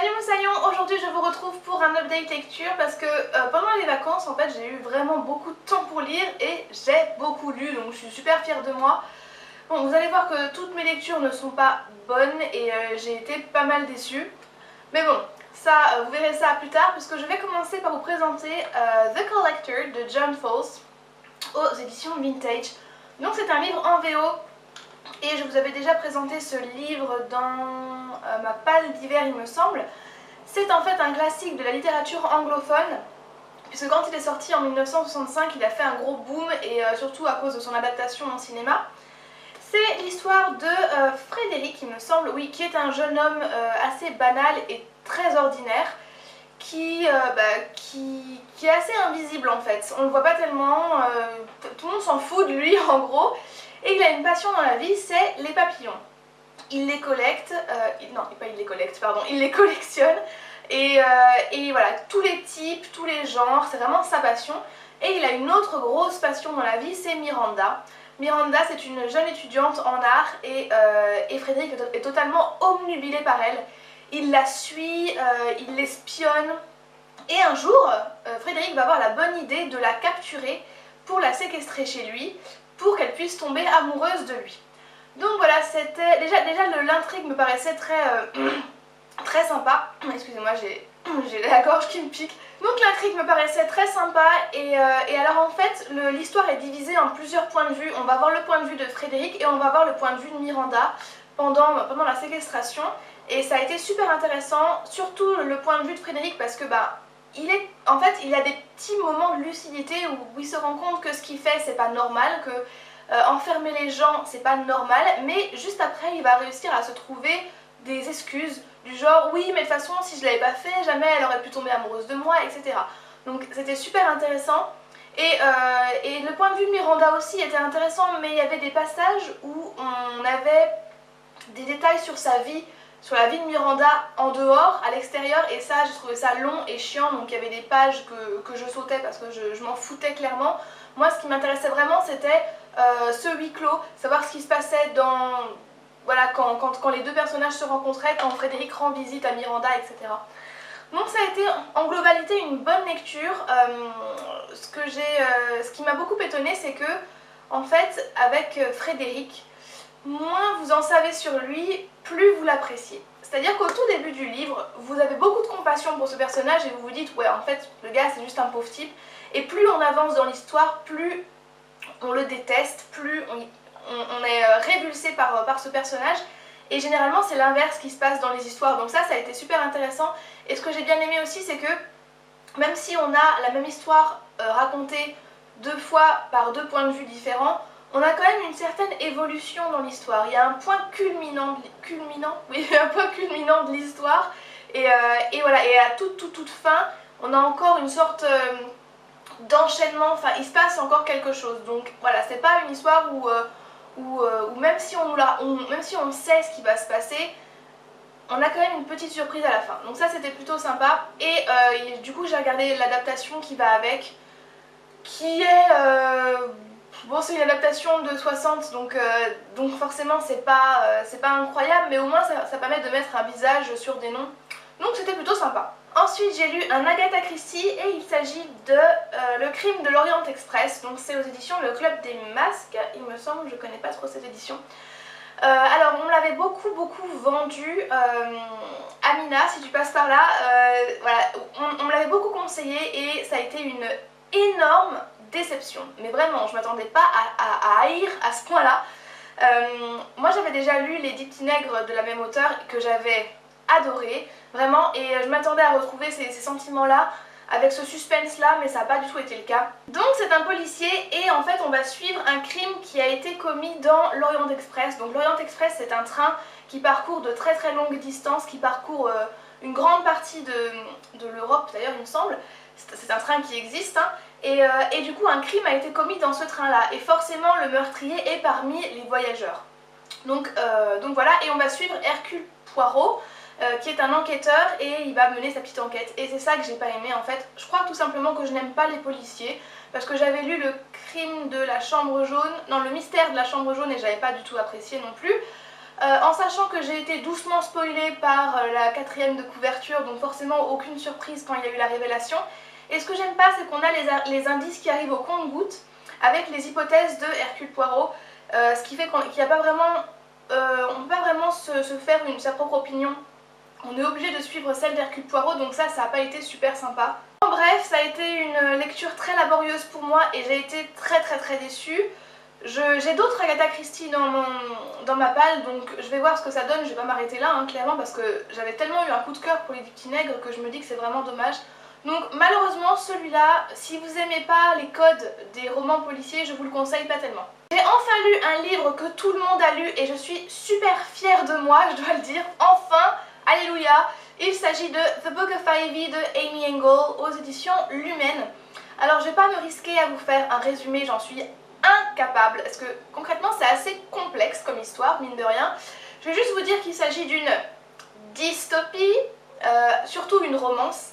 Salut Moussaillon, aujourd'hui je vous retrouve pour un update lecture parce que pendant les vacances en fait j'ai eu vraiment beaucoup de temps pour lire et j'ai beaucoup lu, donc je suis super fière de moi. Bon, vous allez voir que toutes mes lectures ne sont pas bonnes et j'ai été pas mal déçue. Mais bon, ça vous verrez ça plus tard puisque je vais commencer par vous présenter The Collector de John Fowles aux éditions Vintage. Donc c'est un livre en VO. Et je vous avais déjà présenté ce livre dans ma palle d'hiver il me semble. C'est en fait un classique de la littérature anglophone, puisque quand il est sorti en 1965 il a fait un gros boom et surtout à cause de son adaptation en cinéma. C'est l'histoire de Frédéric il me semble, oui, qui est un jeune homme assez banal et très ordinaire, qui est assez invisible en fait. On le voit pas tellement, tout le monde s'en fout de lui en gros. Et il a une passion dans la vie, c'est les papillons. Il les collecte, non pas il les collecte, pardon, il les collectionne. Et voilà, tous les types, tous les genres, c'est vraiment sa passion. Et il a une autre grosse passion dans la vie, c'est Miranda. Miranda, c'est une jeune étudiante en art et Frédéric est totalement obnubilé par elle. Il la suit, il l'espionne. Et un jour, Frédéric va avoir la bonne idée de la capturer pour la séquestrer chez lui, pour qu'elle puisse tomber amoureuse de lui. Donc voilà, c'était déjà l'intrigue me paraissait très sympa. Excusez-moi, j'ai la gorge qui me pique. Donc l'intrigue me paraissait très sympa et alors en fait l'histoire est divisée en plusieurs points de vue. On va voir le point de vue de Frédéric et on va voir le point de vue de Miranda pendant la séquestration. Et ça a été super intéressant, surtout le point de vue de Frédéric parce que il a des petits moments de lucidité où il se rend compte que ce qu'il fait c'est pas normal, que enfermer les gens c'est pas normal, mais juste après il va réussir à se trouver des excuses du genre oui mais de toute façon si je l'avais pas fait jamais elle aurait pu tomber amoureuse de moi, etc. Donc c'était super intéressant et le point de vue de Miranda aussi était intéressant, mais il y avait des passages où on avait des détails sur sa vie, sur la vie de Miranda en dehors, à l'extérieur, et ça j'ai trouvé ça long et chiant, donc il y avait des pages que je sautais parce que je m'en foutais clairement. Moi ce qui m'intéressait vraiment c'était ce huis clos, savoir ce qui se passait voilà, quand les deux personnages se rencontraient, quand Frédéric rend visite à Miranda, etc. Donc ça a été en globalité une bonne lecture. Ce qui m'a beaucoup étonnée c'est que en fait avec Frédéric, moins vous en savez sur lui, plus vous l'appréciez. C'est-à-dire qu'au tout début du livre, vous avez beaucoup de compassion pour ce personnage et vous vous dites ouais en fait le gars c'est juste un pauvre type. Et plus on avance dans l'histoire, plus on le déteste, plus on est révulsé par ce personnage. Et généralement c'est l'inverse qui se passe dans les histoires, donc ça a été super intéressant. Et ce que j'ai bien aimé aussi c'est que même si on a la même histoire racontée deux fois par deux points de vue différents, on a quand même une certaine évolution dans l'histoire. Il y a un point culminant de l'histoire et voilà, et à toute fin on a encore une sorte d'enchaînement, enfin il se passe encore quelque chose. Donc voilà, c'est pas une histoire où même si on sait ce qui va se passer, on a quand même une petite surprise à la fin. Donc ça c'était plutôt sympa et du coup j'ai regardé l'adaptation qui va avec, qui est bon, c'est une adaptation de 60, donc forcément c'est pas incroyable, mais au moins ça permet de mettre un visage sur des noms, donc c'était plutôt sympa. Ensuite j'ai lu un Agatha Christie et il s'agit de Le Crime de l'Orient Express, donc c'est aux éditions Le Club des Masques, il me semble, je connais pas trop cette édition. Alors on me l'avait beaucoup vendu, Amina si tu passes par là, voilà, on me l'avait beaucoup conseillé et ça a été une énorme déception, mais vraiment je m'attendais pas à haïr à ce point là. Moi j'avais déjà lu Les 10 petits nègres de la même auteure que j'avais adoré vraiment, et je m'attendais à retrouver ces sentiments là avec ce suspense là, mais ça n'a pas du tout été le cas. Donc c'est un policier et en fait on va suivre un crime qui a été commis dans l'Orient Express. Donc l'Orient Express c'est un train qui parcourt de très longues distances, qui parcourt une grande partie de l'Europe d'ailleurs il me semble. C'est un train qui existe hein. Et du coup un crime a été commis dans ce train là et forcément le meurtrier est parmi les voyageurs. Donc voilà, et on va suivre Hercule Poirot qui est un enquêteur et il va mener sa petite enquête, et c'est ça que j'ai pas aimé en fait. Je crois tout simplement que je n'aime pas les policiers parce que j'avais lu Le Crime de la Chambre Jaune, non, Le Mystère de la Chambre Jaune, et j'avais pas du tout apprécié non plus. en sachant que j'ai été doucement spoilée par la quatrième de couverture, donc forcément aucune surprise quand il y a eu la révélation. Et ce que j'aime pas, c'est qu'on a les indices qui arrivent au compte-gouttes avec les hypothèses de Hercule Poirot, ce qui fait qu'il n'y a pas vraiment, on ne peut pas vraiment se faire sa propre opinion. On est obligé de suivre celle d'Hercule Poirot, donc ça n'a pas été super sympa. En bref, ça a été une lecture très laborieuse pour moi et j'ai été très déçue. J'ai d'autres Agatha Christie dans ma palle, donc je vais voir ce que ça donne. Je vais pas m'arrêter là, hein, clairement, parce que j'avais tellement eu un coup de cœur pour Les Petits Nègres que je me dis que c'est vraiment dommage. Donc malheureusement, celui-là, si vous aimez pas les codes des romans policiers, je vous le conseille pas tellement. J'ai enfin lu un livre que tout le monde a lu et je suis super fière de moi, je dois le dire. Enfin, alléluia. Il s'agit de The Book of Ivy de Amy Engel aux éditions Lumen. Alors je vais pas me risquer à vous faire un résumé, j'en suis incapable, parce que concrètement c'est assez complexe comme histoire, mine de rien. Je vais juste vous dire qu'il s'agit d'une dystopie, surtout une romance,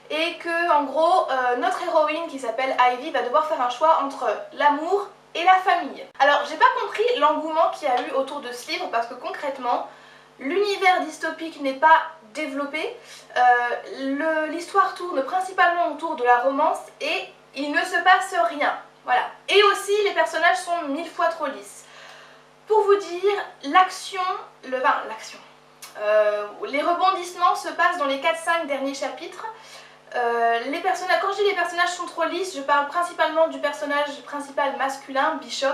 et que en gros notre héroïne qui s'appelle Ivy va devoir faire un choix entre l'amour et la famille. Alors j'ai pas compris l'engouement qu'il y a eu autour de ce livre parce que concrètement l'univers dystopique n'est pas développé, l'histoire tourne principalement autour de la romance et il ne se passe rien. Voilà. Et aussi les personnages sont 1000 fois trop lisses. Pour vous dire, les rebondissements se passent dans les 4-5 derniers chapitres. Quand je dis les personnages sont trop lisses, je parle principalement du personnage principal masculin, Bishop,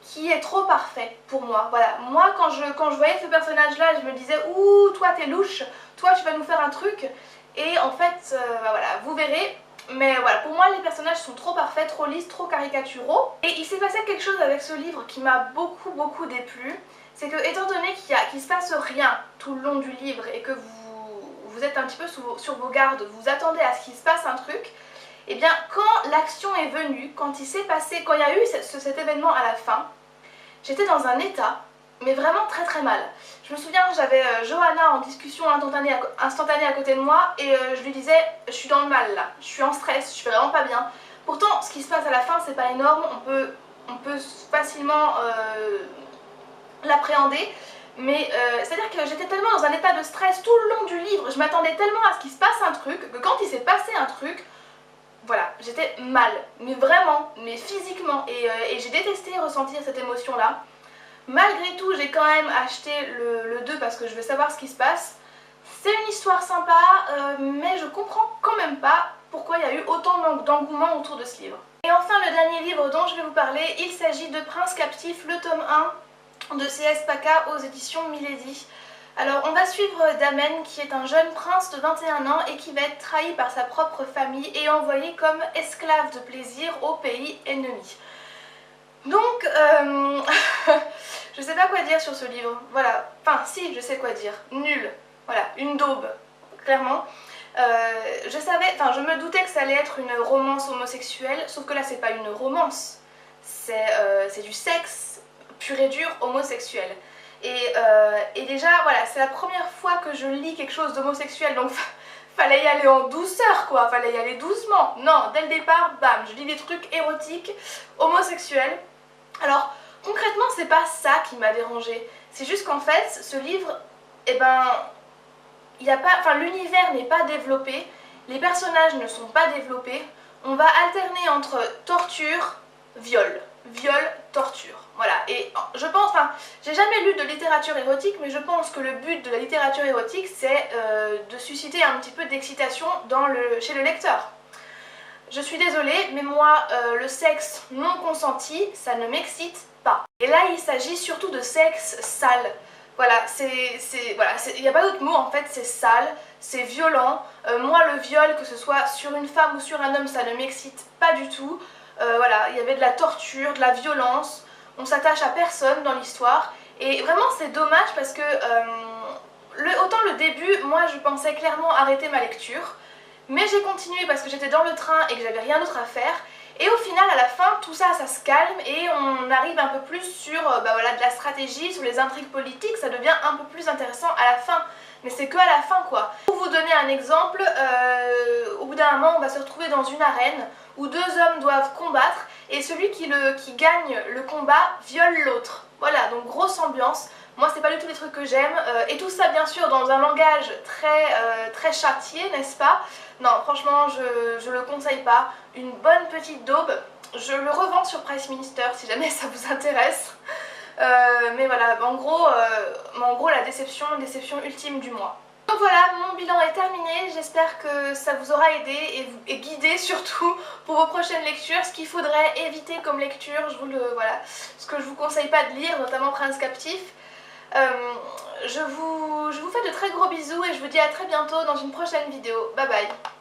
qui est trop parfait pour moi. Voilà, moi quand je voyais ce personnage là, je me disais ouh, toi t'es louche, toi tu vas nous faire un truc. Et en fait, bah voilà, vous verrez. Mais voilà, pour moi les personnages sont trop parfaits, trop lisses, trop caricaturaux. Et il s'est passé quelque chose avec ce livre qui m'a beaucoup déplu. C'est que étant donné qu'il se passe rien tout le long du livre et que vous êtes un petit peu sur vos gardes, vous attendez à ce qu'il se passe un truc, et bien quand l'action est venue, quand il s'est passé, quand il y a eu cet événement à la fin, j'étais dans un état, mais vraiment très mal. Je me souviens, j'avais Johanna en discussion instantanée à côté de moi et je lui disais je suis dans le mal là, je suis en stress, je suis vraiment pas bien. Pourtant ce qui se passe à la fin c'est pas énorme, on peut facilement l'appréhender. Mais c'est-à-dire que j'étais tellement dans un état de stress tout le long du livre, je m'attendais tellement à ce qu'il se passe un truc, que quand il s'est passé un truc, voilà, j'étais mal, mais vraiment, mais physiquement, et j'ai détesté ressentir cette émotion-là. Malgré tout, j'ai quand même acheté le 2 parce que je veux savoir ce qui se passe. C'est une histoire sympa, mais je comprends quand même pas pourquoi il y a eu autant d'engouement autour de ce livre. Et enfin, le dernier livre dont je vais vous parler, il s'agit de Prince Captif, le tome 1 de C.S. Paca aux éditions Milady. Alors on va suivre Damen qui est un jeune prince de 21 ans et qui va être trahi par sa propre famille et envoyé comme esclave de plaisir au pays ennemi. Donc je sais pas quoi dire sur ce livre, voilà, enfin si je sais quoi dire, nul, voilà, une daube, clairement. Je me doutais que ça allait être une romance homosexuelle, sauf que là c'est pas une romance, c'est du sexe pur et dur homosexuel. Et déjà voilà, c'est la première fois que je lis quelque chose d'homosexuel, donc fallait y aller en douceur quoi, fallait y aller doucement. Non, dès le départ, bam, je lis des trucs érotiques, homosexuels. Alors concrètement c'est pas ça qui m'a dérangée, c'est juste qu'en fait ce livre, eh ben, l'univers n'est pas développé, les personnages ne sont pas développés, on va alterner entre torture, viol, torture. Voilà, et je pense, j'ai jamais lu de littérature érotique, mais je pense que le but de la littérature érotique, c'est de susciter un petit peu d'excitation chez le lecteur. Je suis désolée, mais moi, le sexe non consenti, ça ne m'excite pas. Et là, il s'agit surtout de sexe sale. Voilà, il n'y a pas d'autre mot en fait, c'est sale, c'est violent. Moi, le viol, que ce soit sur une femme ou sur un homme, ça ne m'excite pas du tout. Voilà, il y avait de la torture, de la violence, on s'attache à personne dans l'histoire et vraiment c'est dommage parce que autant le début, moi je pensais clairement arrêter ma lecture, mais j'ai continué parce que j'étais dans le train et que j'avais rien d'autre à faire et au final à la fin tout ça se calme et on arrive un peu plus sur de la stratégie, sur les intrigues politiques, ça devient un peu plus intéressant à la fin. Mais c'est que à la fin quoi. Pour vous donner un exemple, au bout d'un moment on va se retrouver dans une arène où deux hommes doivent combattre et celui qui gagne le combat viole l'autre. Voilà, donc grosse ambiance. Moi c'est pas du tout les trucs que j'aime, et tout ça bien sûr dans un langage très châtié, n'est-ce pas? Non, franchement je le conseille pas. Une bonne petite daube, je le revends sur Price Minister si jamais ça vous intéresse. Mais voilà, en gros la déception ultime du mois. Donc voilà, mon bilan est terminé, j'espère que ça vous aura aidé et guidé surtout pour vos prochaines lectures. Ce qu'il faudrait éviter comme lecture, voilà, ce que je vous conseille pas de lire, notamment Prince Captif. Je vous fais de très gros bisous et je vous dis à très bientôt dans une prochaine vidéo. Bye bye.